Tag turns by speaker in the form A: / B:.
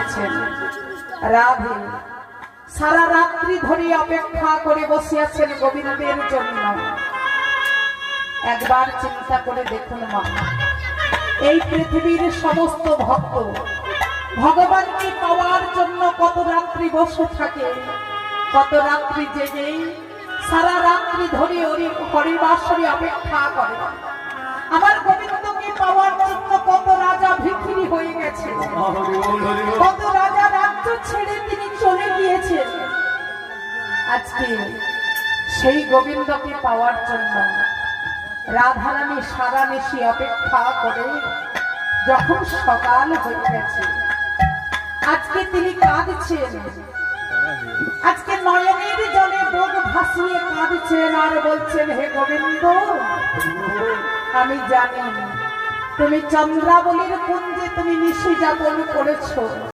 A: এসেছেন। রাধে সারা রাত্রি ধরে অপেক্ষা করে বসে আছেন গোবিন্দের জন্য। একবার চিন্তা করে দেখুন মা, এই পৃথিবীর সমস্ত ভক্ত ভগবানকে পাওয়ার জন্য কত রাত্রি বসে থাকে, কত রাত্রি জেগে সারা রাত্রি ধরে হরিবাসরে অপেক্ষা করে। আমার গোবিন্দকে পাওয়ার জন্য কত রাজা ভিখিরি হয়ে গেছে, কত রাজা রাজ্য ছেড়ে তিনি চলে গিয়েছেন। আজকে সেই গোবিন্দকে পাওয়ার জন্য রাধারানী সারা নিশি অপেক্ষা করে যখন সকাল হয়ে গেছে, আজকে তিনি কাঁদছেন। আজকে নয়নের জলে বুক ভাসিয়ে কাঁদছেন আর বলছেন, হে গোবিন্দ, আমি জানি তুমি চন্দ্রাবলীর কুঞ্জে তুমি নিশি যাপন করেছো,